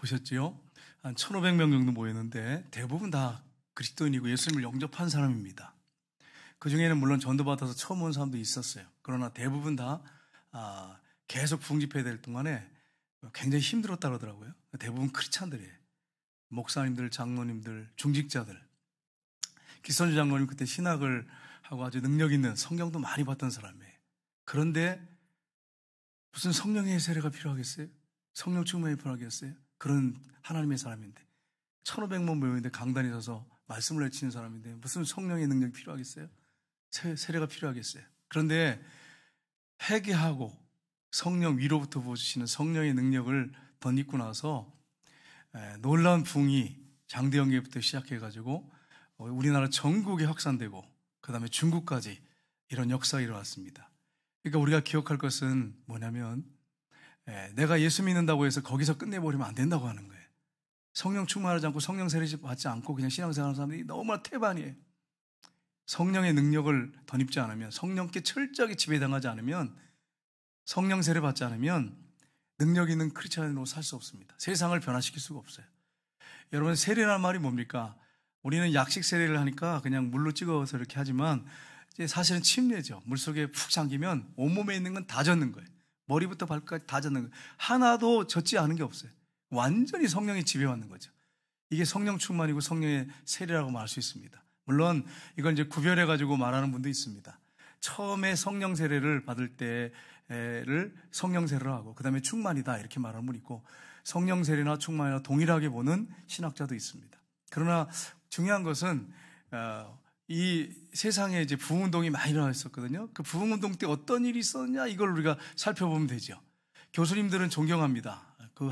보셨지요? 한 1,500명 정도 모였는데 대부분 다 그리스도인이고 예수님을 영접한 사람입니다. 그 중에는 물론 전도받아서 처음 온 사람도 있었어요. 그러나 대부분 다 계속 부흥 집회 될 동안에 굉장히 힘들었다 그러더라고요. 대부분 크리스찬들이에요. 목사님들, 장로님들, 중직자들. 기선주 장로님 그때 신학을 하고 아주 능력 있는 성경도 많이 봤던 사람이에요. 그런데 무슨 성령의 세례가 필요하겠어요? 성령 충만이 필요하겠어요? 그런 하나님의 사람인데 1,500명 모였는데 강단에 서서 말씀을 외치는 사람인데 무슨 성령의 능력이 필요하겠어요? 세례가 필요하겠어요? 그런데 회개하고 성령 위로부터 부어주시는 성령의 능력을 덧입고 나서 놀라운 부흥이 장대영계부터 시작해가지고 우리나라 전국에 확산되고 그 다음에 중국까지 이런 역사가 일어났습니다. 그러니까 우리가 기억할 것은 뭐냐면 내가 예수 믿는다고 해서 거기서 끝내버리면 안 된다고 하는 거예요. 성령 충만하지 않고 성령 세례 받지 않고 그냥 신앙생활하는 사람들이 너무나 태반이에요. 성령의 능력을 덧입지 않으면, 성령께 철저하게 지배당하지 않으면, 성령 세례 받지 않으면 능력 있는 크리스찬으로 살 수 없습니다. 세상을 변화시킬 수가 없어요. 여러분, 세례라는 말이 뭡니까? 우리는 약식 세례를 하니까 그냥 물로 찍어서 이렇게 하지만 사실은 침례죠. 물속에 푹 잠기면 온몸에 있는 건 다 젖는 거예요. 머리부터 발끝까지 다 젖는 거예요. 하나도 젖지 않은 게 없어요. 완전히 성령이 지배받는 거죠. 이게 성령 충만이고 성령의 세례라고 말할 수 있습니다. 물론 이걸 이제 구별해가지고 말하는 분도 있습니다. 처음에 성령 세례를 받을 때를 성령 세례를 하고 그 다음에 충만이다 이렇게 말하는 분이 있고, 성령 세례나 충만이나 동일하게 보는 신학자도 있습니다. 그러나 중요한 것은 이 세상에 이제 부흥운동이 많이 일어났었거든요. 그 부흥운동 때 어떤 일이 있었냐 이걸 우리가 살펴보면 되죠. 교수님들은 존경합니다. 그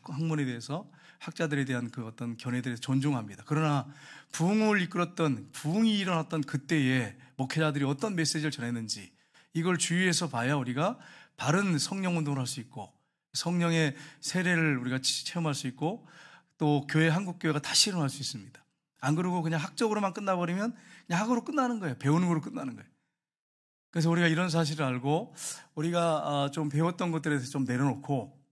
학문에 대해서, 학자들에 대한 그 어떤 견해에 대해서 존중합니다. 그러나 부흥을 이끌었던, 부흥이 일어났던 그때에 목회자들이 어떤 메시지를 전했는지 이걸 주의해서 봐야 우리가 바른 성령 운동을 할 수 있고 성령의 세례를 우리가 체험할 수 있고 또 교회, 한국교회가 다시 일어날 수 있습니다. 안 그러고 그냥 학적으로만 끝나버리면 그냥 학으로 끝나는 거예요. 배우는 거로 끝나는 거예요. 그래서 우리가 이런 사실을 알고 우리가 좀 배웠던 것들에 대해서 좀 내려놓고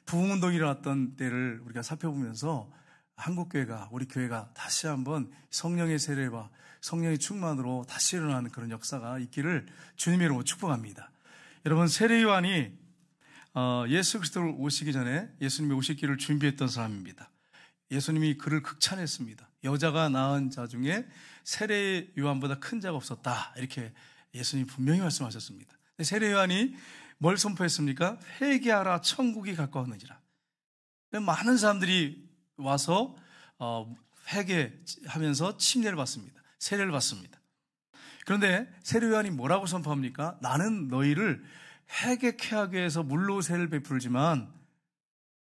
부흥운동이 일어났던 때를 우리가 살펴보면서 한국교회가, 우리 교회가 다시 한번 성령의 세례와 성령의 충만으로 다시 일어나는 그런 역사가 있기를 주님의 이름으로 축복합니다. 여러분, 세례 요한이 예수 그리스도를 오시기 전에 예수님이 오시기를 준비했던 사람입니다. 예수님이 그를 극찬했습니다. 여자가 낳은 자 중에 세례 요한보다 큰 자가 없었다, 이렇게 예수님이 분명히 말씀하셨습니다. 세례 요한이 뭘 선포했습니까? 회개하라, 천국이 가까웠느니라. 많은 사람들이 와서 회개하면서 침례를 받습니다. 세례를 받습니다. 그런데 세례 요한이 뭐라고 선포합니까? 나는 너희를 회개케 하기 위해서 물로 세례를 베풀지만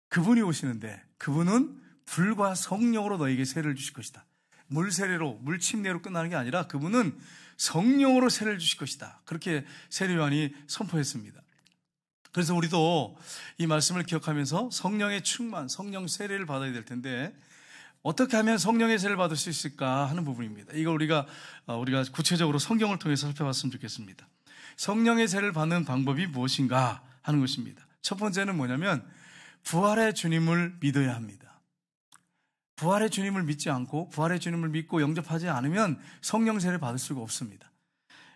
그분이 오시는데 그분은 불과 성령으로 너에게 세례를 주실 것이다. 물 세례로, 물 침례로 끝나는 게 아니라 그분은 성령으로 세례를 주실 것이다. 그렇게 세례 요한이 선포했습니다. 그래서 우리도 이 말씀을 기억하면서 성령의 충만, 성령 세례를 받아야 될 텐데 어떻게 하면 성령의 세례를 받을 수 있을까 하는 부분입니다. 이걸 우리가 구체적으로 성경을 통해서 살펴봤으면 좋겠습니다. 성령의 세례를 받는 방법이 무엇인가 하는 것입니다. 첫 번째는 뭐냐면 부활의 주님을 믿어야 합니다. 부활의 주님을 믿지 않고 부활의 주님을 믿고 영접하지 않으면 성령 세례를 받을 수가 없습니다.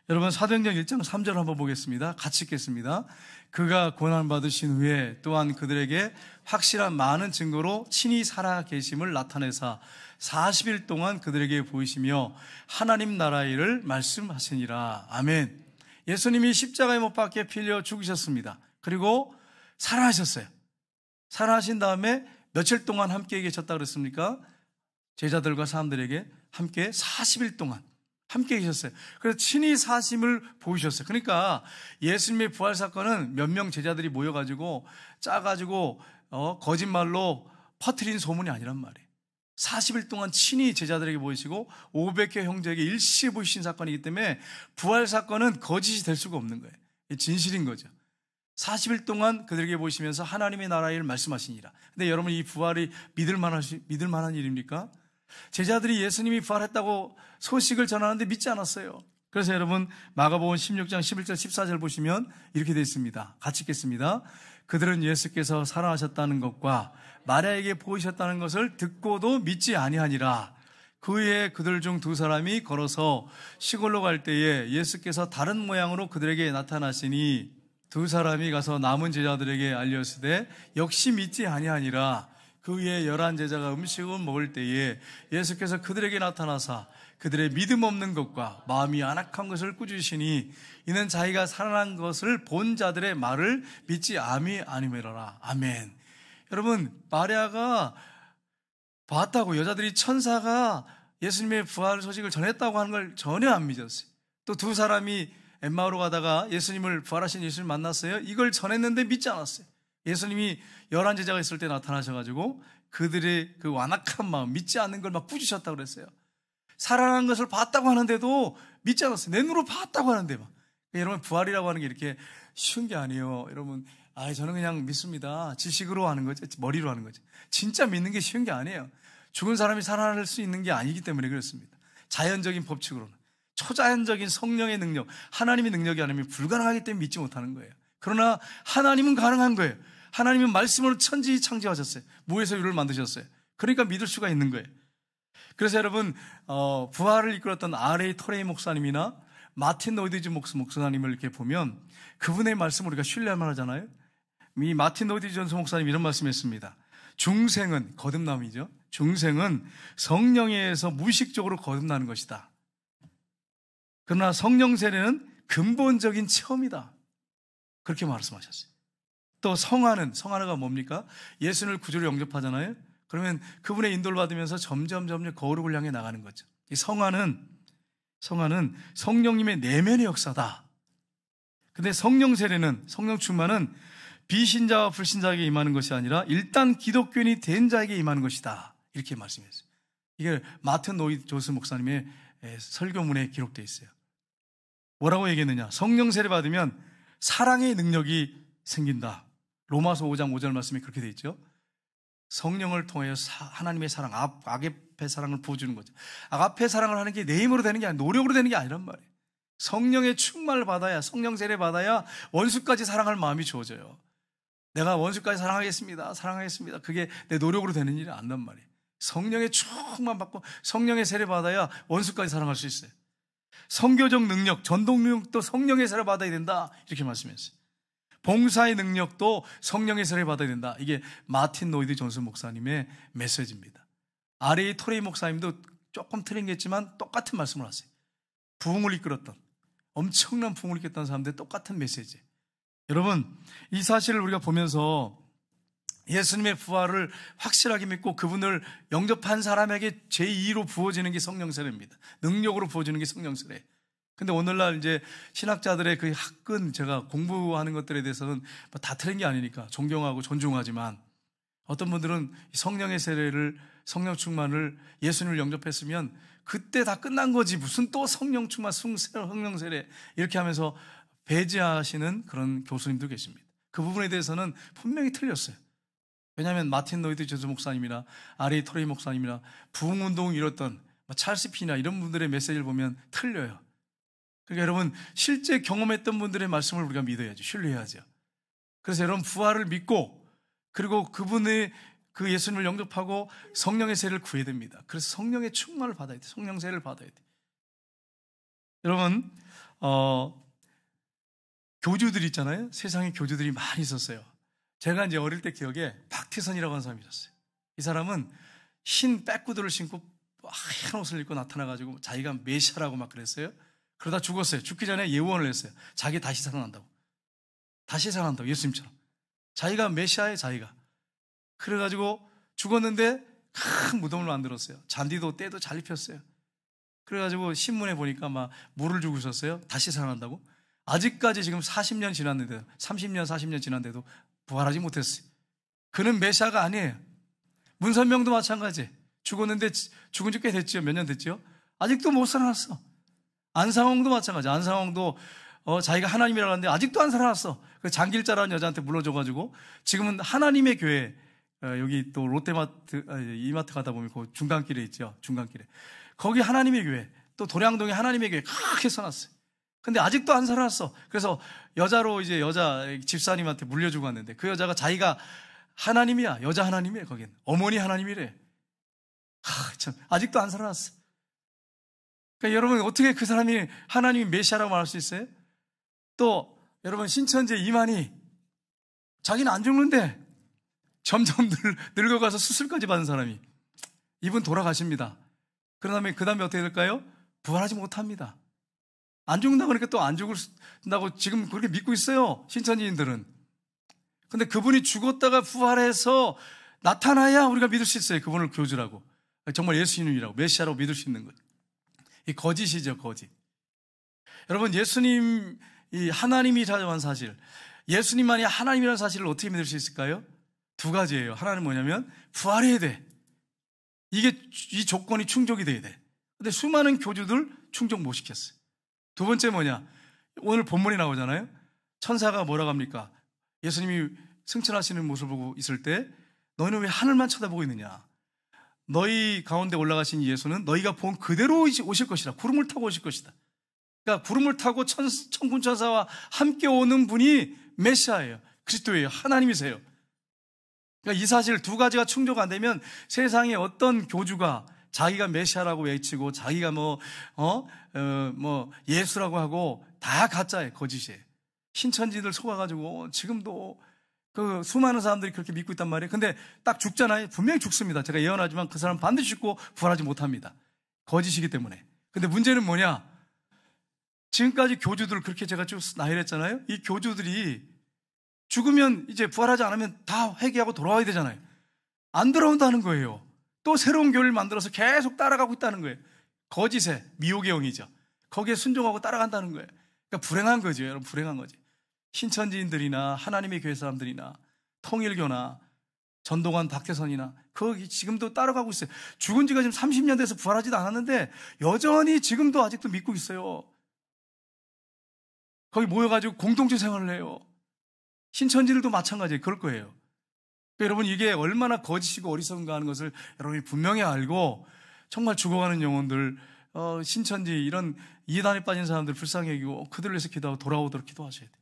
여러분, 사도행전 1장 3절 한번 보겠습니다. 같이 읽겠습니다. 그가 고난받으신 후에 또한 그들에게 확실한 많은 증거로 친히 살아 계심을 나타내사 40일 동안 그들에게 보이시며 하나님 나라의 일을 말씀하시니라. 아멘. 예수님이 십자가에 못 박혀 필려 죽으셨습니다. 그리고 살아나셨어요. 살아나신 다음에 며칠 동안 함께 계셨다 그랬습니까? 제자들과 사람들에게 함께 40일 동안 함께 계셨어요. 그래서 친히 사심을 보이셨어요. 그러니까 예수님의 부활 사건은 몇 명 제자들이 모여가지고 짜가지고 거짓말로 퍼뜨린 소문이 아니란 말이에요. 40일 동안 친히 제자들에게 보이시고 500개 형제에게 일시에 보이신 사건이기 때문에 부활 사건은 거짓이 될 수가 없는 거예요. 진실인 거죠. 40일 동안 그들에게 보이시면서 하나님의 나라의 일을 말씀하시니라. 근데 여러분, 이 부활이 믿을 만한 일입니까? 제자들이 예수님이 부활했다고 소식을 전하는데 믿지 않았어요. 그래서 여러분, 마가복음 16장 11절 14절 보시면 이렇게 되어 있습니다. 같이 읽겠습니다. 그들은 예수께서 살아나셨다는 것과 마리아에게 보이셨다는 것을 듣고도 믿지 아니하니라. 그 후에 그들 중 두 사람이 걸어서 시골로 갈 때에 예수께서 다른 모양으로 그들에게 나타나시니 두 사람이 가서 남은 제자들에게 알렸으되 역시 믿지 아니하니라. 그 후에 11 제자가 음식을 먹을 때에 예수께서 그들에게 나타나사 그들의 믿음 없는 것과 마음이 안악한 것을 꾸짖으시니 이는 자기가 살아난 것을 본 자들의 말을 믿지 아니하니라. 아멘. 여러분, 마리아가 봤다고, 여자들이 천사가 예수님의 부활 소식을 전했다고 하는 걸 전혀 안 믿었어요. 또 두 사람이 엠마오로 가다가 예수님을, 부활하신 예수님을 만났어요. 이걸 전했는데 믿지 않았어요. 예수님이 11 제자가 있을 때 나타나셔가지고 그들의 그 완악한 마음, 믿지 않는 걸 막 꾸짖으셨다고 그랬어요. 살아난 것을 봤다고 하는데도 믿지 않았어요. 내 눈으로 봤다고 하는데 막. 여러분, 부활이라고 하는 게 이렇게 쉬운 게 아니에요. 여러분, 저는 그냥 믿습니다. 지식으로 하는 거죠. 머리로 하는 거죠. 진짜 믿는 게 쉬운 게 아니에요. 죽은 사람이 살아날 수 있는 게 아니기 때문에 그렇습니다. 자연적인 법칙으로는. 초자연적인 성령의 능력, 하나님의 능력이 아니면 불가능하기 때문에 믿지 못하는 거예요. 그러나 하나님은 가능한 거예요. 하나님은 말씀으로 천지 창조하셨어요. 무에서 유를 만드셨어요. 그러니까 믿을 수가 있는 거예요. 그래서 여러분, 부활을 이끌었던 R.A. 토레이 목사님이나 마틴 노이디즈 목사님을 이렇게 보면 그분의 말씀을 우리가 신뢰할 만하잖아요. 이 마틴 노이디즈 목사님 이런 말씀했습니다. 중생은, 거듭남이죠. 중생은 성령에 의해서 무의식적으로 거듭나는 것이다. 그러나 성령 세례는 근본적인 체험이다. 그렇게 말씀하셨어요. 또 성화가 뭡니까? 예수님을 구주로 영접하잖아요. 그러면 그분의 인도를 받으면서 점점 거룩을 향해 나가는 거죠. 이 성화는 성령님의 내면의 역사다. 근데 성령 세례는, 성령 충만은 비신자와 불신자에게 임하는 것이 아니라 일단 기독교인이 된 자에게 임하는 것이다. 이렇게 말씀했어요. 이게 마틴 노이드 조스 목사님의 설교문에 기록되어 있어요. 뭐라고 얘기했느냐? 성령 세례 받으면 사랑의 능력이 생긴다. 로마서 5장 5절 말씀에 그렇게 되어 있죠. 성령을 통하여 하나님의 사랑, 아가페 사랑을 부어주는 거죠. 아가페 사랑을 하는 게 내 힘으로 되는 게 아니라 노력으로 되는 게 아니란 말이에요. 성령의 충만을 받아야, 성령 세례 받아야 원수까지 사랑할 마음이 주어져요. 내가 원수까지 사랑하겠습니다. 그게 내 노력으로 되는 일이 아니란 말이에요. 성령의 충만 받고 성령의 세례 받아야 원수까지 사랑할 수 있어요. 선교적 능력, 전동 능력도 성령의 세례 받아야 된다. 이렇게 말씀했어요. 봉사의 능력도 성령의 세례 받아야 된다. 이게 마틴 노이드 존슨 목사님의 메시지입니다. R.A. 토레이 목사님도 조금 틀린겠지만 똑같은 말씀을 하세요. 부흥을 이끌었던, 엄청난 부흥을 이끌었던 사람들의 똑같은 메시지. 여러분, 이 사실을 우리가 보면서 예수님의 부활을 확실하게 믿고 그분을 영접한 사람에게 제2로 부어지는 게 성령 세례입니다. 능력으로 부어지는 게 성령 세례. 근데 오늘날 이제 신학자들의 그 학근, 제가 공부하는 것들에 대해서는 다 틀린 게 아니니까 존경하고 존중하지만, 어떤 분들은 성령의 세례를, 성령 충만을, 예수님을 영접했으면 그때 다 끝난 거지, 무슨 또 성령 충만, 성령 세례 이렇게 하면서 배제하시는 그런 교수님도 계십니다. 그 부분에 대해서는 분명히 틀렸어요. 왜냐하면 마틴 노이드 존슨 목사님이나 R.A. 토레이 목사님이나 부흥운동을 이뤘던 찰스 피나 이런 분들의 메시지를 보면 틀려요. 그러니까 여러분, 실제 경험했던 분들의 말씀을 우리가 믿어야죠. 신뢰해야죠. 그래서 여러분, 부활을 믿고 그리고 그분의 그 예수님을 영접하고 성령의 세례를 구해야 됩니다. 그래서 성령의 충만을 받아야 돼요. 성령 세례를 받아야 돼요. 여러분, 교주들 있잖아요. 세상에 교주들이 많이 있었어요. 제가 이제 어릴 때 기억에 박태선이라고 하는 사람이 있었어요. 이 사람은 흰 백구두를 신고 하얀 옷을 입고 나타나가지고 자기가 메시아라고 막 그랬어요. 그러다 죽었어요. 죽기 전에 예언을 했어요. 자기 다시 살아난다고. 다시 살아난다고, 예수님처럼. 자기가 메시아예요, 자기가. 그래가지고 죽었는데 큰 무덤을 만들었어요. 잔디도 때도 잘 입혔어요. 그래가지고 신문에 보니까 막 물을 주고 있었어요. 다시 살아난다고. 아직까지 지금 40년 지났는데도, 30년, 40년 지났는데도 부활하지 못했어요. 그는 메시아가 아니에요. 문선명도 마찬가지. 죽었는데, 죽은 지 꽤 됐죠. 몇 년 됐죠. 아직도 못 살아났어. 안상홍도 마찬가지. 안상홍도 자기가 하나님이라고 하는데 아직도 안 살아났어. 그 장길자라는 여자한테 물러줘가지고 지금은 하나님의 교회, 여기 또 롯데마트, 이마트 가다 보면 그 중간길에 있죠. 중간길에. 거기 하나님의 교회, 또 도량동에 하나님의 교회 크게 써놨어요. 근데 아직도 안 살아났어. 그래서 여자로 이제 여자 집사님한테 물려주고 왔는데 그 여자가 자기가 하나님이야. 여자 하나님이에요. 거긴 어머니 하나님이래. 참 아직도 안 살아났어. 그러니까 여러분 어떻게 그 사람이 하나님이 메시아라고 말할 수 있어요? 또 여러분 신천지 이만희 자기는 안 죽는데 점점 늙어가서 수술까지 받은 사람이 이분 돌아가십니다. 그 다음에 어떻게 될까요? 부활하지 못합니다. 안 죽는다고 그러니까 또 안 죽는다고 지금 그렇게 믿고 있어요. 신천지인들은. 근데 그분이 죽었다가 부활해서 나타나야 우리가 믿을 수 있어요. 그분을 교주라고. 정말 예수님이라고 메시아라고 믿을 수 있는 거예요. 이 거짓이죠, 거짓. 여러분 예수님 이 하나님이라고 한 사실, 예수님만이 하나님이라는 사실을 어떻게 믿을 수 있을까요? 두 가지예요. 하나는 뭐냐면 부활해야 돼. 이 조건이 충족이 돼야 돼. 근데 수많은 교주들 충족 못 시켰어요. 두 번째 뭐냐? 오늘 본문에 나오잖아요. 천사가 뭐라고 합니까? 예수님이 승천하시는 모습을 보고 있을 때 너희는 왜 하늘만 쳐다보고 있느냐? 너희 가운데 올라가신 예수는 너희가 본 그대로 오실 것이다. 구름을 타고 오실 것이다. 그러니까 구름을 타고 천군 천사와 함께 오는 분이 메시아예요. 그리스도예요. 하나님이세요. 그러니까 이 사실 두 가지가 충족 안 되면 세상에 어떤 교주가 자기가 메시아라고 외치고 자기가 예수라고 하고 다 가짜예요. 거짓이에요. 신천지들 속아가지고 지금도 그 수많은 사람들이 그렇게 믿고 있단 말이에요. 근데 딱 죽잖아요. 분명히 죽습니다. 제가 예언하지만 그 사람 반드시 죽고 부활하지 못합니다. 거짓이기 때문에. 근데 문제는 뭐냐? 지금까지 교주들 그렇게 제가 쭉 나열했잖아요. 이 교주들이 죽으면 이제 부활하지 않으면 다 회개하고 돌아와야 되잖아요. 안 돌아온다는 거예요. 또 새로운 교회를 만들어서 계속 따라가고 있다는 거예요. 거짓의 미혹의 영이죠. 거기에 순종하고 따라간다는 거예요. 그러니까 불행한 거죠. 여러분 불행한 거지. 신천지인들이나 하나님의 교회 사람들이나 통일교나 전도관 박태선이나 거기 지금도 따라가고 있어요. 죽은 지가 지금 30년 돼서 부활하지도 않았는데 여전히 지금도 아직도 믿고 있어요. 거기 모여가지고 공동체 생활을 해요. 신천지들도 마찬가지예요. 그럴 거예요. 그러니까 여러분 이게 얼마나 거짓이고 어리석은가 하는 것을 여러분이 분명히 알고 정말 죽어가는 영혼들 신천지 이런 이단에 빠진 사람들 불쌍히 여기고 그들을 위해서 기도하고 돌아오도록 기도하셔야 돼요.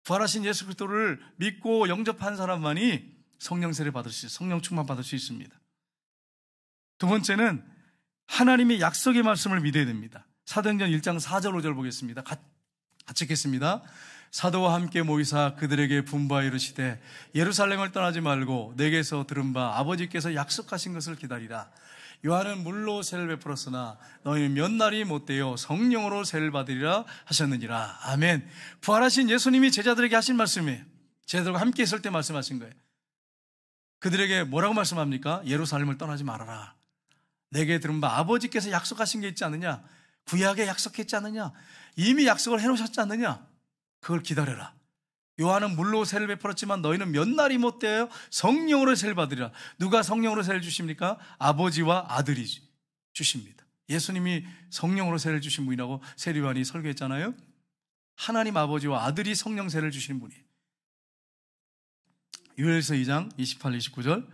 부활하신 예수 그리스도를 믿고 영접한 사람만이 성령 세례 받을 수 있어요. 성령 충만 받을 수 있습니다. 두 번째는 하나님의 약속의 말씀을 믿어야 됩니다. 사도행전 1장 4절 5절 보겠습니다. 같이 읽겠습니다. 사도와 함께 모이사 그들에게 분부하여 이르시되 예루살렘을 떠나지 말고 내게서 들은 바 아버지께서 약속하신 것을 기다리라. 요한은 물로 세를 베풀었으나 너희는 몇 날이 못되어 성령으로 세를 받으리라 하셨느니라. 아멘. 부활하신 예수님이 제자들에게 하신 말씀이에요. 제자들과 함께 있을 때 말씀하신 거예요. 그들에게 뭐라고 말씀합니까? 예루살렘을 떠나지 말아라. 내게 들은 바 아버지께서 약속하신 게 있지 않느냐? 구약에 약속했지 않느냐? 이미 약속을 해놓으셨지 않느냐? 그걸 기다려라. 요한은 물로 세를 베풀었지만 너희는 몇 날이 못되어 성령으로 세를 받으리라. 누가 성령으로 세를 주십니까? 아버지와 아들이 주십니다. 예수님이 성령으로 세를 주신 분이라고 세리요한이 설교했잖아요. 하나님 아버지와 아들이 성령 세를 주시는 분이에요. 요엘서 2장 28, 29절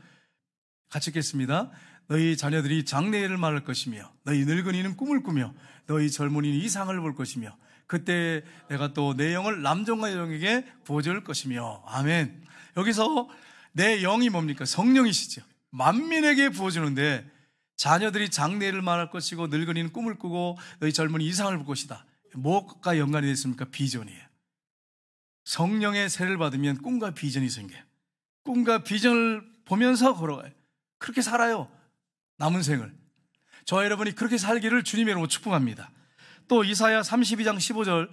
같이 읽겠습니다. 너희 자녀들이 장래일을 말할 것이며 너희 늙은이는 꿈을 꾸며 너희 젊은이는 이상을 볼 것이며 그때 내가 또 내 영을 남종과 여종에게 부어줄 것이며. 아멘. 여기서 내 영이 뭡니까? 성령이시죠. 만민에게 부어주는데 자녀들이 장래일을 말할 것이고 늙은이는 꿈을 꾸고 너희 젊은이 이상을 볼 것이다. 뭐가 연관이 됐습니까? 비전이에요. 성령의 세를 받으면 꿈과 비전이 생겨요. 꿈과 비전을 보면서 걸어가요. 그렇게 살아요. 남은 생을. 저와 여러분이 그렇게 살기를 주님의 이름으로 축복합니다. 또 이사야 32장 15절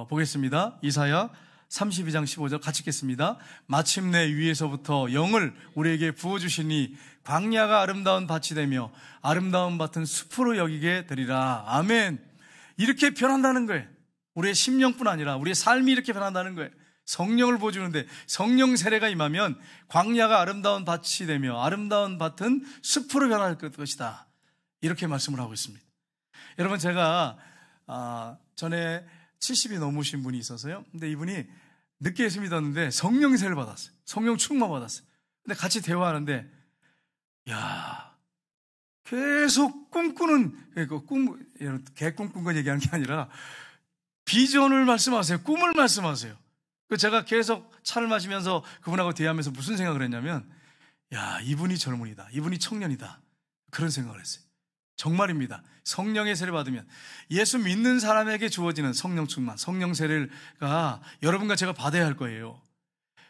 보겠습니다. 이사야 32장 15절 같이 읽겠습니다. 마침내 위에서부터 영을 우리에게 부어주시니 광야가 아름다운 밭이 되며 아름다운 밭은 숲으로 여기게 되리라. 아멘. 이렇게 변한다는 거예요. 우리의 심령뿐 아니라 우리의 삶이 이렇게 변한다는 거예요. 성령을 부어주는데 성령 세례가 임하면 광야가 아름다운 밭이 되며 아름다운 밭은 숲으로 변할 것이다. 이렇게 말씀을 하고 있습니다. 여러분 제가 전에 70이 넘으신 분이 있어서요. 근데 이분이 늦게 예수 믿었는데 성령 세례를 받았어요. 성령 충만 받았어요. 근데 같이 대화하는데 야 계속 꿈꾸는, 개꿈 꾼 거 얘기하는 게 아니라 비전을 말씀하세요. 꿈을 말씀하세요. 제가 계속 차를 마시면서 그분하고 대화하면서 무슨 생각을 했냐면, 야, 이분이 젊은이다. 이분이 청년이다. 그런 생각을 했어요. 정말입니다. 성령의 세례를 받으면 예수 믿는 사람에게 주어지는 성령 충만, 성령 세례가 여러분과 제가 받아야 할 거예요.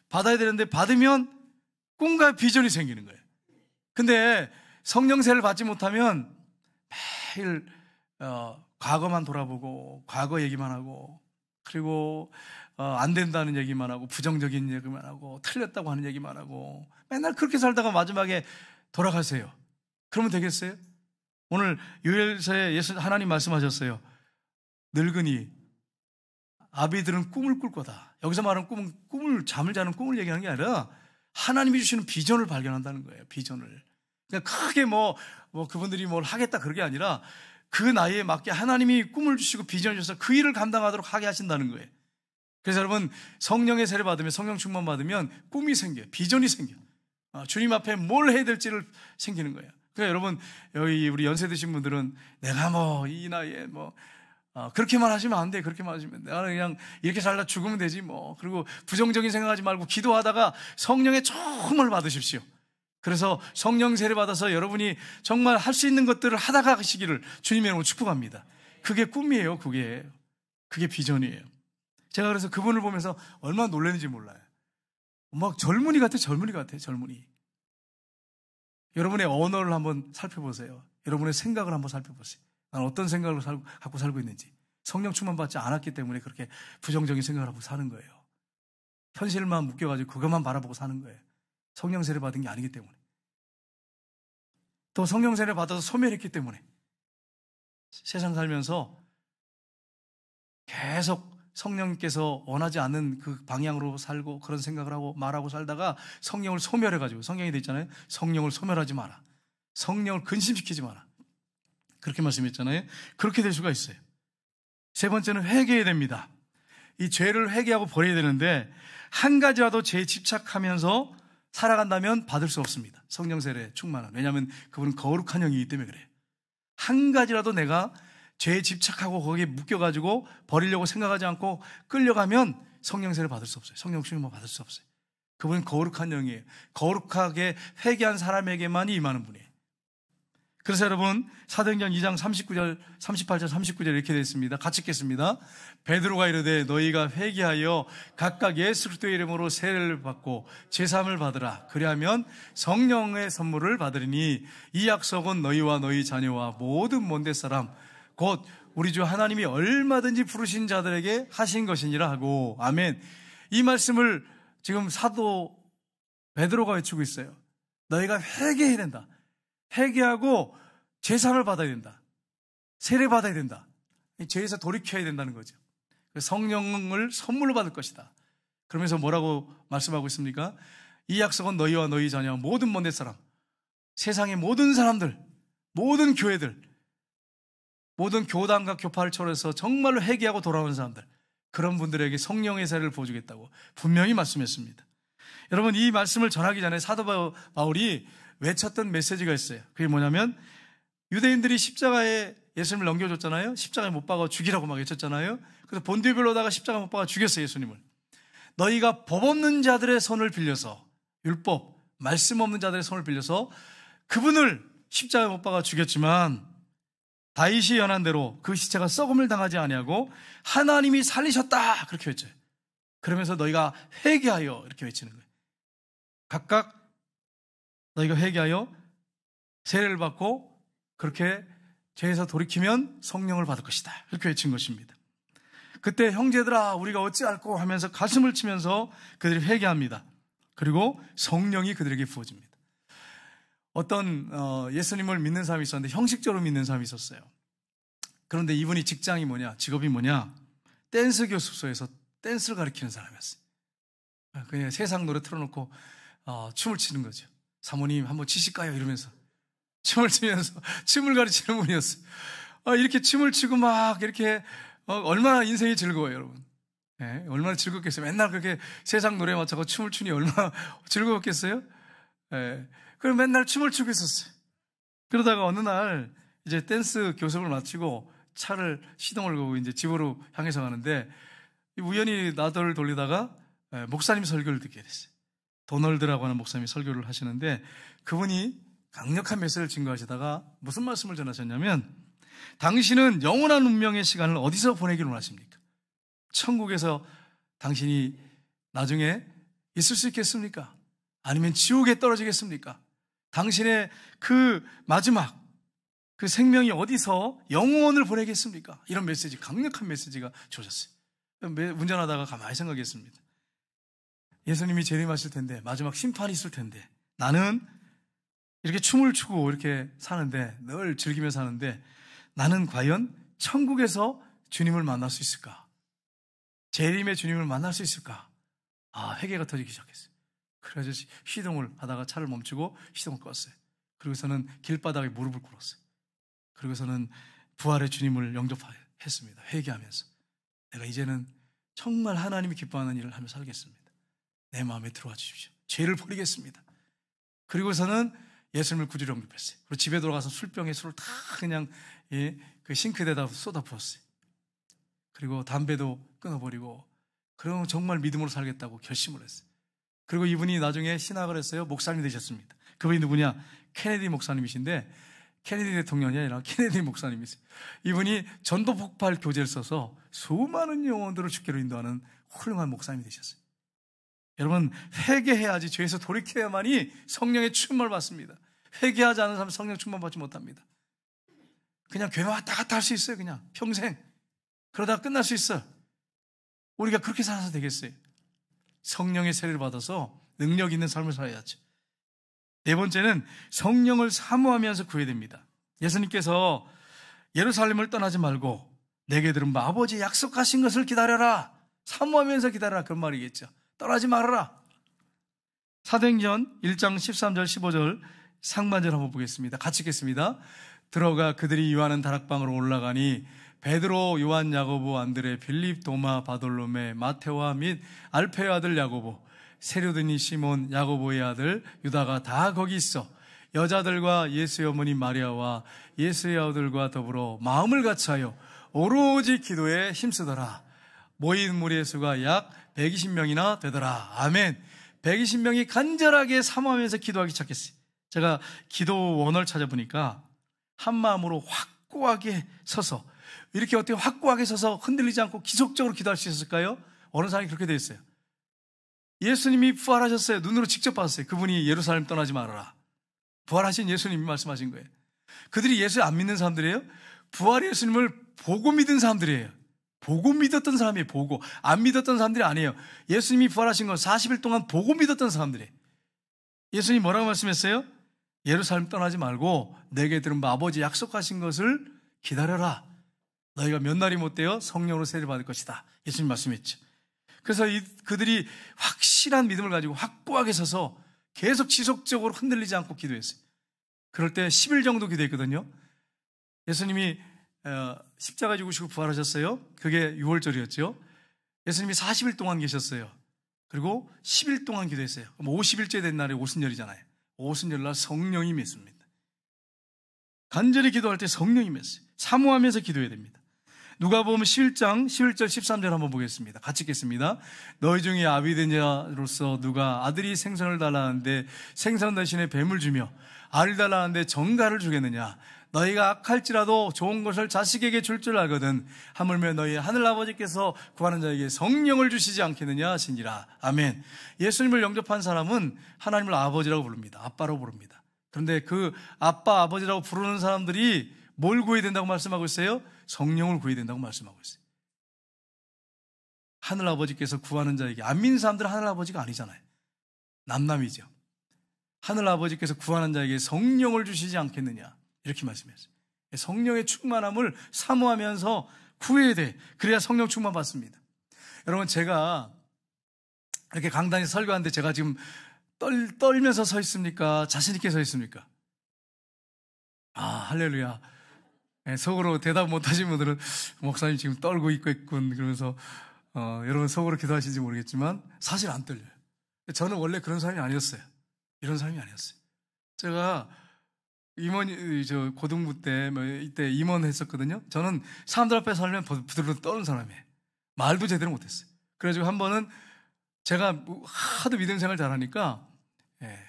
받아야 되는데 받으면 꿈과 비전이 생기는 거예요. 근데 성령 세례를 받지 못하면 매일 과거만 돌아보고 과거 얘기만 하고, 그리고 안 된다는 얘기만 하고, 부정적인 얘기만 하고, 틀렸다고 하는 얘기만 하고, 맨날 그렇게 살다가 마지막에 돌아가세요. 그러면 되겠어요? 오늘 요엘서에 하나님 말씀하셨어요. 늙은이 아비들은 꿈을 꿀 거다. 여기서 말하는 꿈은 잠을 자는 꿈을 얘기하는 게 아니라 하나님이 주시는 비전을 발견한다는 거예요. 비전을. 그러니까 크게 그분들이 뭘 하겠다 그런 게 아니라 그 나이에 맞게 하나님이 꿈을 주시고 비전을 주셔서 그 일을 감당하도록 하게 하신다는 거예요. 그래서 여러분, 성령의 세례 받으면, 성령 충만 받으면 꿈이 생겨요. 비전이 생겨요. 주님 앞에 뭘 해야 될지를 생기는 거예요. 그러니까 여러분, 여기 우리 연세 드신 분들은 내가 이 나이에 그렇게만 하시면 안 돼. 그렇게만 하시면 내가 그냥 이렇게 살다 죽으면 되지 그리고 부정적인 생각하지 말고 기도하다가 성령의充满을 받으십시오. 그래서 성령 세례 받아서 여러분이 정말 할 수 있는 것들을 하다가 가시기를 주님의 이름으로 축복합니다. 그게 꿈이에요. 그게 비전이에요. 제가 그래서 그분을 보면서 얼마나 놀랐는지 몰라요. 젊은이 같아. 여러분의 언어를 한번 살펴보세요. 여러분의 생각을 한번 살펴보세요. 난 어떤 생각을 갖고 살고 있는지. 성령 충만 받지 않았기 때문에 그렇게 부정적인 생각을 하고 사는 거예요. 현실만 묶여가지고 그것만 바라보고 사는 거예요. 성령 세례 받은 게 아니기 때문에. 또 성령 세례 받아서 소멸했기 때문에 세상 살면서 계속 성령께서 원하지 않는 그 방향으로 살고 그런 생각을 하고 말하고 살다가 성령을 소멸해가지고, 성경이 돼 있잖아요. 성령을 소멸하지 마라. 성령을 근심시키지 마라. 그렇게 말씀했잖아요. 그렇게 될 수가 있어요. 세 번째는 회개해야 됩니다. 이 죄를 회개하고 버려야 되는데 한 가지라도 죄에 집착하면서 살아간다면 받을 수 없습니다. 성령 세례 충만한. 왜냐하면 그분은 거룩한 영이기 때문에 그래요. 한 가지라도 내가 죄에 집착하고 거기에 묶여가지고 버리려고 생각하지 않고 끌려가면 성령 세례 받을 수 없어요. 성령 충만 받을 수 없어요. 그분은 거룩한 영이에요. 거룩하게 회개한 사람에게만이 임하는 분이에요. 그래서 여러분, 사도행전 2장 38절 39절 이렇게 되어 있습니다. 같이 읽겠습니다. 베드로가 이르되 너희가 회개하여 각각 예수 그리스도의 이름으로 세례를 받고 제사함을 받으라. 그리하면 성령의 선물을 받으리니 이 약속은 너희와 너희 자녀와 모든 먼데 사람 곧 우리 주 하나님이 얼마든지 부르신 자들에게 하신 것이니라 하고. 아멘. 이 말씀을 지금 사도 베드로가 외치고 있어요. 너희가 회개해야 된다. 회개하고 제사를 받아야 된다. 세례 받아야 된다. 죄에서 돌이켜야 된다는 거죠. 성령을 선물로 받을 것이다. 그러면서 뭐라고 말씀하고 있습니까? 이 약속은 너희와 너희 자녀와 모든 먼데 사람, 세상의 모든 사람들, 모든 교회들, 모든 교단과 교파를 초월해서 정말로 회개하고 돌아오는 사람들, 그런 분들에게 성령의 세례를 부어주겠다고 분명히 말씀했습니다. 여러분, 이 말씀을 전하기 전에 사도 바울이 외쳤던 메시지가 있어요. 그게 뭐냐면, 유대인들이 십자가에 예수님을 넘겨줬잖아요. 십자가에 못 박아 죽이라고 막 외쳤잖아요. 그래서 본디별로다가 십자가 못 박아 죽였어요, 예수님을. 너희가 법 없는 자들의 손을 빌려서, 율법, 말씀 없는 자들의 손을 빌려서 그분을 십자가에 못 박아 죽였지만 다윗이 연한 대로 그 시체가 썩음을 당하지 아니하고 하나님이 살리셨다, 그렇게 외쳐요. 그러면서 너희가 회개하여, 이렇게 외치는 거예요. 각각 너희가 회개하여 세례를 받고 그렇게 죄에서 돌이키면 성령을 받을 것이다, 이렇게 외친 것입니다. 그때 형제들아 우리가 어찌할꼬 하면서 가슴을 치면서 그들이 회개합니다. 그리고 성령이 그들에게 부어집니다. 어떤 예수님을 믿는 사람이 있었는데 형식적으로 믿는 사람이 있었어요. 그런데 이분이 직장이 뭐냐, 직업이 뭐냐, 댄스 교습소에서 댄스를 가르치는 사람이었어요. 그냥 세상 노래 틀어놓고 춤을 치는 거죠. 사모님 한번 치실까요? 이러면서 춤을 추면서 춤을 가르치는 분이었어요. 이렇게 춤을 추고 막 이렇게 얼마나 인생이 즐거워요, 여러분. 네, 얼마나 즐겁겠어요. 맨날 그렇게 세상 노래에 맞춰서 춤을 추니 얼마나 즐거웠겠어요? 네, 그럼 맨날 춤을 추고 있었어요. 그러다가 어느 날 이제 댄스 교습을 마치고 차를 시동을 걸고 이제 집으로 향해서 가는데 우연히 나더를 돌리다가 목사님 설교를 듣게 됐어요. 도널드라고 하는 목사님이 설교를 하시는데 그분이 강력한 메시지를 증거하시다가 무슨 말씀을 전하셨냐면 당신은 영원한 운명의 시간을 어디서 보내기를 원하십니까? 천국에서 당신이 나중에 있을 수 있겠습니까? 아니면 지옥에 떨어지겠습니까? 당신의 그 마지막 그 생명이 어디서 영혼을 보내겠습니까? 이런 메시지, 강력한 메시지가 주어졌어요. 운전하다가 가만히 생각했습니다. 예수님이 재림하실 텐데 마지막 심판이 있을 텐데 나는 이렇게 춤을 추고 이렇게 사는데 늘 즐기며 사는데 나는 과연 천국에서 주님을 만날 수 있을까? 재림의 주님을 만날 수 있을까? 회개가 터지기 시작했어요. 그래서 시동을 하다가 차를 멈추고 시동을 껐어요. 그리고서는 길바닥에 무릎을 꿇었어요. 그리고서는 부활의 주님을 영접했습니다. 회개하면서 내가 이제는 정말 하나님이 기뻐하는 일을 하며 살겠습니다. 내 마음에 들어와 주십시오. 죄를 버리겠습니다. 그리고서는 예수님을 구주로 영접했어요. 그리고 집에 돌아가서 술병에 술을 다 그냥 그 싱크대에다 쏟아 부었어요. 그리고 담배도 끊어버리고 그럼 정말 믿음으로 살겠다고 결심을 했어요. 그리고 이분이 나중에 신학을 했어요. 목사님이 되셨습니다. 그분이 누구냐? 케네디 목사님이신데 케네디 대통령이 아니라 케네디 목사님이세요. 이분이 전도 폭발 교재를 써서 수많은 영혼들을 주께로 인도하는 훌륭한 목사님이 되셨어요. 여러분, 회개해야지, 죄에서 돌이켜야만이 성령의 충만을 받습니다. 회개하지 않은 사람은 성령 충만 받지 못합니다. 그냥 교회 왔다 갔다 할 수 있어요. 그냥 평생 그러다가 끝날 수 있어요. 우리가 그렇게 살아서 되겠어요? 성령의 세례를 받아서 능력 있는 삶을 살아야죠. 네 번째는 성령을 사모하면서 구해야 됩니다. 예수님께서 예루살렘을 떠나지 말고 내게 들은 아버지 약속하신 것을 기다려라. 사모하면서 기다려라. 그런 말이겠죠. 떠나지 말아라. 사도행전 1장 13절 15절 상반절 한번 보겠습니다. 같이 읽겠습니다. 들어가 그들이 유하는 다락방으로 올라가니 베드로, 요한, 야고보, 안드레, 빌립, 도마, 바돌로메, 마테와 및 알페의 아들 야고보, 세료드니 시몬, 야고보의 아들 유다가 다 거기 있어 여자들과 예수의 어머니 마리아와 예수의 아들과 더불어 마음을 같이하여 오로지 기도에 힘쓰더라. 모인 무리의 수가 약 120명이나 되더라. 아멘. 120명이 간절하게 사모하면서 기도하기 시작했어요. 제가 기도 원어를 찾아보니까 한 마음으로 확고하게 서서 이렇게 어떻게 확고하게 서서 흔들리지 않고 기속적으로 기도할 수 있었을까요? 어느 사람이 그렇게 되어 있어요. 예수님이 부활하셨어요. 눈으로 직접 봤어요. 그분이 예루살렘 떠나지 말아라. 부활하신 예수님이 말씀하신 거예요. 그들이 예수 안 믿는 사람들이에요? 부활의 예수님을 보고 믿은 사람들이에요. 보고 믿었던 사람이에요. 보고. 안 믿었던 사람들이 아니에요. 예수님이 부활하신 건 40일 동안 보고 믿었던 사람들이에요. 예수님이 뭐라고 말씀했어요? 예루살렘 떠나지 말고 내게 들은 아버지 약속하신 것을 기다려라. 너희가 몇 날이 못 되어 성령으로 세례를 받을 것이다. 예수님 말씀했죠. 그래서 그들이 확실한 믿음을 가지고 확고하게 서서 계속 지속적으로 흔들리지 않고 기도했어요. 그럴 때 10일 정도 기도했거든요. 예수님이 십자가 죽으시고 부활하셨어요. 그게 6월절이었죠. 예수님이 40일 동안 계셨어요. 그리고 10일 동안 기도했어요. 그럼 50일째 된 날이 오순절이잖아요. 오순절날 성령이 임했습니다. 간절히 기도할 때 성령이 임했어요. 사모하면서 기도해야 됩니다. 누가복음 11장 11절 13절 한번 보겠습니다. 같이 읽겠습니다. 너희 중에 아비된 자로서 누가 아들이 생선을 달라는데 생선 대신에 뱀을 주며 알을 달라는데 정갈을 주겠느냐? 너희가 악할지라도 좋은 것을 자식에게 줄 줄 알거든. 하물며 너희 하늘아버지께서 구하는 자에게 성령을 주시지 않겠느냐 하시니라. 아멘. 예수님을 영접한 사람은 하나님을 아버지라고 부릅니다. 아빠라고 부릅니다. 그런데 그 아빠, 아버지라고 부르는 사람들이 뭘 구해야 된다고 말씀하고 있어요? 성령을 구해야 된다고 말씀하고 있어요. 하늘아버지께서 구하는 자에게, 안 믿는 사람들은 하늘아버지가 아니잖아요. 남남이죠. 하늘아버지께서 구하는 자에게 성령을 주시지 않겠느냐, 이렇게 말씀했어요. 성령의 충만함을 사모하면서 구해야 돼. 그래야 성령 충만 받습니다. 여러분, 제가 이렇게 강단에 설교하는데 제가 지금 떨면서 서 있습니까? 자신 있게 서 있습니까? 할렐루야. 속으로 대답 못하신 분들은 목사님 지금 떨고 있군 그러면서 여러분 속으로 기도하시는지 모르겠지만 사실 안 떨려요. 저는 원래 그런 사람이 아니었어요. 이런 사람이 아니었어요. 제가 저 고등부 때, 이때 임원 했었거든요. 저는 사람들 앞에 살면 부들부들 떠는 사람이에요. 말도 제대로 못했어요. 그래가지고 한 번은 제가 하도 믿음 생활 잘하니까,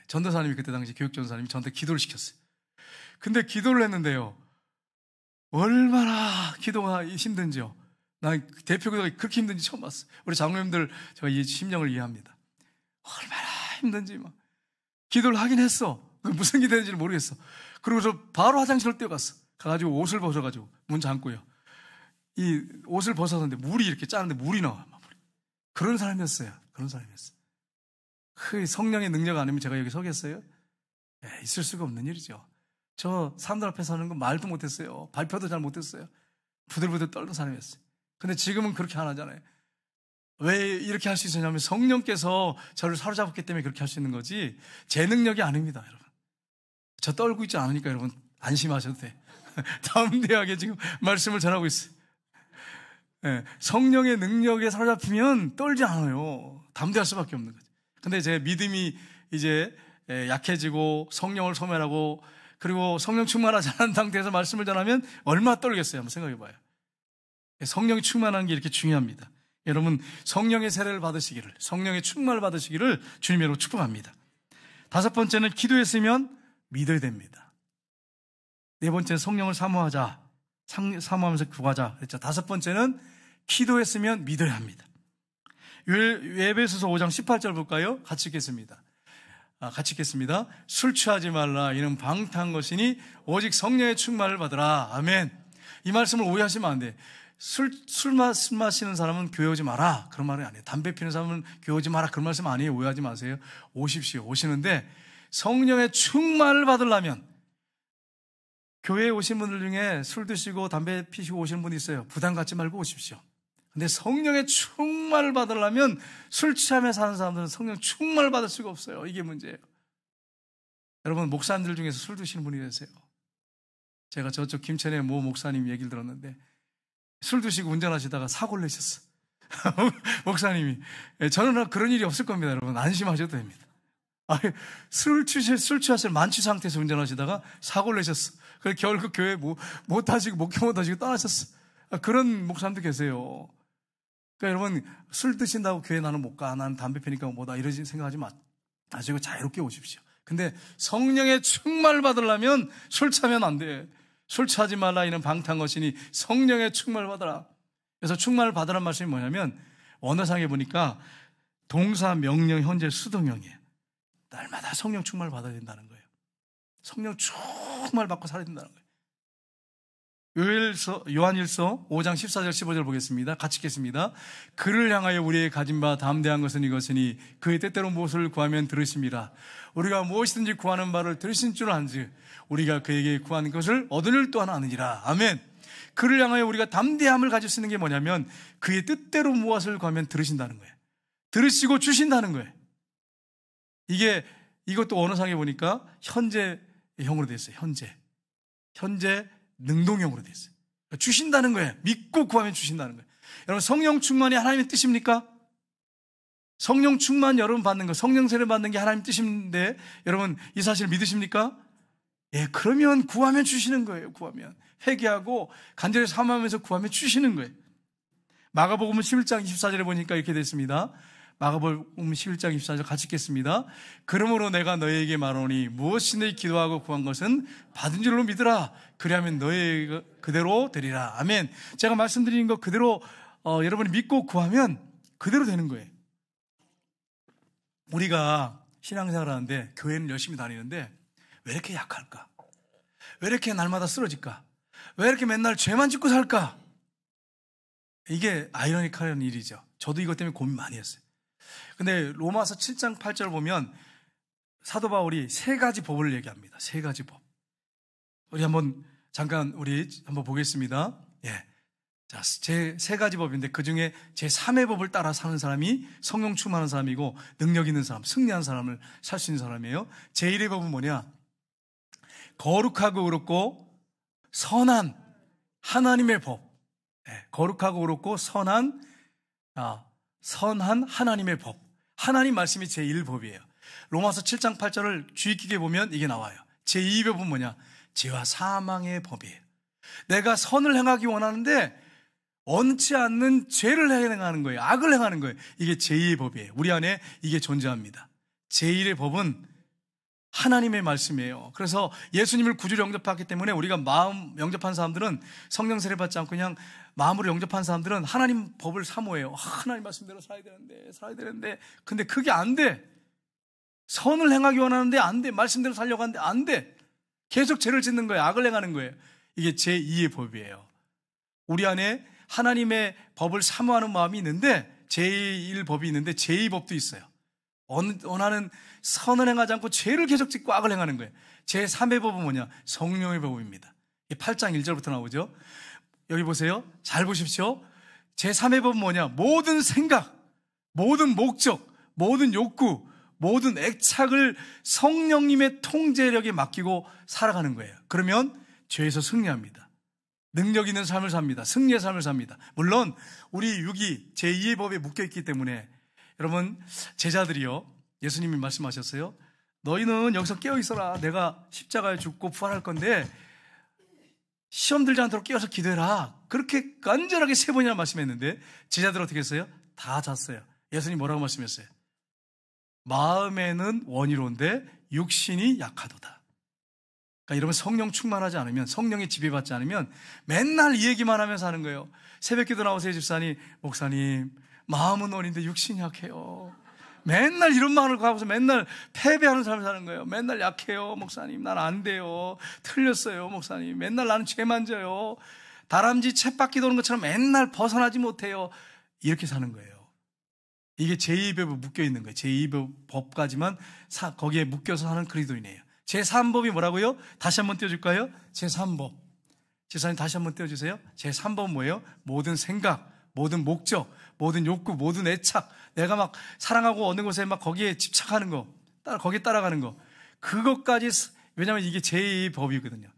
전도사님이 그때 당시 교육전사님이 저한테 기도를 시켰어요. 근데 기도를 했는데요. 얼마나 기도가 힘든지요. 난 대표 기도가 그렇게 힘든지 처음 봤어요. 우리 장로님들 제가 이 심령을 이해합니다. 얼마나 힘든지 막. 기도를 하긴 했어. 무슨 기도인지는 모르겠어. 그리고 저 바로 화장실로 뛰어갔어. 가가지고 옷을 벗어가지고 문 잠고요. 이 옷을 벗었는데 물이 이렇게 짜는데 물이 나와. 그런 사람이었어요. 그런 사람이었어요. 그 성령의 능력 아니면 제가 여기 서겠어요? 있을 수가 없는 일이죠. 저 사람들 앞에 서는 거 말도 못했어요. 발표도 잘 못했어요. 부들부들 떨는 사람이었어요. 근데 지금은 그렇게 안 하잖아요. 왜 이렇게 할 수 있었냐면 성령께서 저를 사로잡았기 때문에 그렇게 할 수 있는 거지 제 능력이 아닙니다, 여러분. 저 떨고 있지 않으니까 여러분 안심하셔도 돼. 담대하게 지금 말씀을 전하고 있어요. 성령의 능력에 사로잡히면 떨지 않아요. 담대할 수밖에 없는 거죠. 근데 제 믿음이 이제 약해지고 성령을 소멸하고 그리고 성령 충만하지 않은 상태에서 말씀을 전하면 얼마나 떨겠어요. 한번 생각해 봐요. 성령이 충만한 게 이렇게 중요합니다. 여러분 성령의 세례를 받으시기를, 성령의 충만을 받으시기를 주님으로 축복합니다. 다섯 번째는 기도했으면 믿어야 됩니다. 네 번째는 성령을 사모하자, 사모하면서 구하자 그랬죠. 다섯 번째는 기도했으면 믿어야 합니다. 에베소서 5장 18절 볼까요? 같이 읽겠습니다. 같이 읽겠습니다. 술 취하지 말라. 이는 방탕한 것이니 오직 성령의 충만을 받으라. 아멘. 이 말씀을 오해하시면 안 돼. 술 마시는 사람은 교회 오지 마라. 그런 말이 아니에요. 담배 피는 사람은 교회 오지 마라. 그런 말씀 아니에요. 오해하지 마세요. 오십시오. 오시는데 성령의 충만을 받으려면 교회에 오신 분들 중에 술 드시고 담배 피시고 오시는 분이 있어요. 부담 갖지 말고 오십시오. 근데 성령의 충만을 받으려면 술 취하며 사는 사람들은 성령 충만을 받을 수가 없어요. 이게 문제예요. 여러분 목사님들 중에서 술 드시는 분이 계세요. 제가 저쪽 김천의 모 목사님 얘기를 들었는데 술 드시고 운전하시다가 사고를 내셨어. 목사님이. 저는 그런 일이 없을 겁니다. 여러분 안심하셔도 됩니다. 술 취하셔서 만취 상태에서 운전하시다가 사고를 내셨어. 그래서 결국 교회 못 하시고 목회 못 하시고 떠나셨어. 그런 목사님도 계세요. 그러니까 여러분 술 드신다고 교회 나는 못 가, 나는 담배 피니까 뭐다 이러지 생각하지 마시고 자유롭게 오십시오. 근데 성령의 충만을 받으려면 술 취하면 안 돼. 술 취하지 말라. 이는 방탕한 것이니 성령의 충만을 받아라. 그래서 충만을 받으라는 말씀이 뭐냐면 언어상에 보니까 동사, 명령, 현재, 수동형이에요. 날마다 성령 충만을 받아야 된다는 거예요. 성령 충만을 받고 살아야 된다는 거예요. 요한일서 5장 14절 15절 보겠습니다. 같이 읽겠습니다. 그를 향하여 우리의 가진 바 담대한 것은 이것이니 그의 뜻대로 무엇을 구하면 들으심이라. 우리가 무엇이든지 구하는 바를 들으신 줄 안지 우리가 그에게 구하는 것을 얻을 또한 아느니라. 아멘. 그를 향하여 우리가 담대함을 가질 수 있는 게 뭐냐면 그의 뜻대로 무엇을 구하면 들으신다는 거예요. 들으시고 주신다는 거예요. 이것도 언어상에 보니까 현재형으로 되어 있어요. 현재 능동형으로 되어 있어요. 그러니까 주신다는 거예요. 믿고 구하면 주신다는 거예요. 여러분 성령 충만이 하나님의 뜻입니까? 성령 충만 여러분 받는 거, 성령 세례 받는 게 하나님 뜻인데 여러분 이 사실을 믿으십니까? 예, 그러면 구하면 주시는 거예요. 구하면 회개하고 간절히 사모하면서 구하면 주시는 거예요. 마가복음 11장 24절에 보니까 이렇게 됐습니다. 마가복음 11장 24절 같이 읽겠습니다. 그러므로 내가 너희에게 말하노니 무엇이든지 기도하고 구한 것은 받은 줄로 믿으라. 그리하면 너희 그대로 되리라. 아멘. 제가 말씀드린 거 그대로 여러분이 믿고 구하면 그대로 되는 거예요. 우리가 신앙생활 하는데 교회는 열심히 다니는데 왜 이렇게 약할까? 왜 이렇게 날마다 쓰러질까? 왜 이렇게 맨날 죄만 짓고 살까? 이게 아이러니컬한 일이죠. 저도 이것 때문에 고민 많이 했어요. 근데 로마서 7장 8절 보면 사도 바울이 세 가지 법을 얘기합니다. 세 가지 법. 우리 한번 보겠습니다. 예. 자, 제 세 가지 법인데 그 중에 제 3의 법을 따라 사는 사람이 성령 충만한 사람이고 능력 있는 사람, 승리한 사람을 살 수 있는 사람이에요. 제 1의 법은 뭐냐? 거룩하고 의롭고 선한 하나님의 법. 예, 거룩하고 의롭고 선한 하나님의 법. 하나님 말씀이 제1법이에요. 로마서 7장 8절을 주의 깊게 보면 이게 나와요. 제2법은 뭐냐? 죄와 사망의 법이에요. 내가 선을 행하기 원하는데 원치 않는 죄를 행하는 거예요. 악을 행하는 거예요. 이게 제2의 법이에요. 우리 안에 이게 존재합니다. 제1의 법은 하나님의 말씀이에요. 그래서 예수님을 구주로 영접했기 때문에 우리가 마음 영접한 사람들은 성령 세례 받지 않고 그냥 마음으로 영접한 사람들은 하나님 법을 사모해요. 하나님 말씀대로 살아야 되는데 근데 그게 안 돼. 선을 행하기 원하는데 안 돼. 말씀대로 살려고 하는데 안 돼. 계속 죄를 짓는 거예요. 악을 행하는 거예요. 이게 제2의 법이에요. 우리 안에 하나님의 법을 사모하는 마음이 있는데 제1 법이 있는데 제2 법도 있어요. 원하는 선을 행하지 않고 죄를 계속 짓고 악을 행하는 거예요. 제3의 법은 뭐냐? 성령의 법입니다. 8장 1절부터 나오죠. 여기 보세요. 잘 보십시오. 제3의 법은 뭐냐? 모든 생각, 모든 목적, 모든 욕구, 모든 애착을 성령님의 통제력에 맡기고 살아가는 거예요. 그러면 죄에서 승리합니다. 능력 있는 삶을 삽니다. 승리의 삶을 삽니다. 물론 우리 육이 제2의 법에 묶여있기 때문에 여러분 제자들이요, 예수님이 말씀하셨어요. 너희는 여기서 깨어있어라. 내가 십자가에 죽고 부활할 건데 시험 들지 않도록 깨어서 기도해라. 그렇게 간절하게 3번이나 말씀했는데 제자들 어떻게 했어요? 다 잤어요. 예수님 뭐라고 말씀했어요? 마음에는 원이로운데 육신이 약하도다. 그러니까 여러분 성령 충만하지 않으면, 성령에 지배받지 않으면 맨날 이 얘기만 하면서 하는 거예요. 새벽기도 나오세요. 집사님, 목사님 마음은 원인데 육신이 약해요. 맨날 이런 말을 하고서 맨날 패배하는 삶을 사는 거예요. 맨날 약해요 목사님, 난 안 돼요, 틀렸어요 목사님, 맨날 나는 죄만 져요, 다람쥐 쳇바퀴 도는 것처럼 맨날 벗어나지 못해요. 이렇게 사는 거예요. 이게 제2법에 묶여있는 거예요. 제2법까지만 거기에 묶여서 사는 그리스도인이에요. 제3법이 뭐라고요? 다시 한번 띄워줄까요? 제3법. 지사님 다시 한번 띄워주세요. 제3법은 뭐예요? 모든 생각, 모든 목적, 모든 욕구, 모든 애착, 내가 막 사랑하고 어느 곳에 막 거기에 집착하는 거, 거기에 따라가는 거, 그것까지, 왜냐하면 이게 제2법이거든요.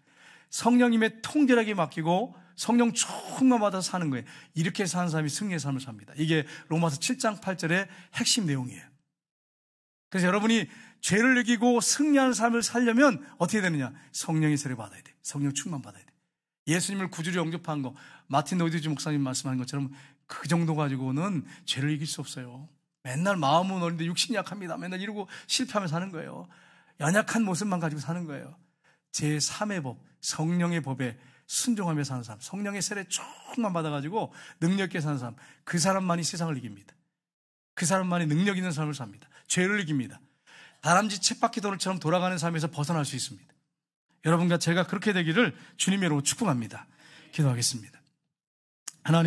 성령님의 통제력에 맡기고 성령 충만 받아서 사는 거예요. 이렇게 사는 사람이 승리의 삶을 삽니다. 이게 로마서 7장 8절의 핵심 내용이에요. 그래서 여러분이 죄를 이기고 승리하는 삶을 살려면 어떻게 되느냐? 성령의 세례 받아야 돼. 성령 충만 받아야 돼. 예수님을 구주로 영접한 거, 마틴 노이드지 목사님 말씀하신 것처럼 그 정도 가지고는 죄를 이길 수 없어요. 맨날 마음은 어린데 육신이 약합니다. 맨날 이러고 실패하며 사는 거예요. 연약한 모습만 가지고 사는 거예요. 제3의 법, 성령의 법에 순종하며 사는 사람, 성령의 세례 조금만 받아가지고 능력 있게 사는 사람, 그 사람만이 세상을 이깁니다. 그 사람만이 능력 있는 삶을 삽니다. 죄를 이깁니다. 다람쥐 쳇바퀴 도는처럼 돌아가는 삶에서 벗어날 수 있습니다. 여러분과 제가 그렇게 되기를 주님의 이름으로 축복합니다. 기도하겠습니다. 하나님.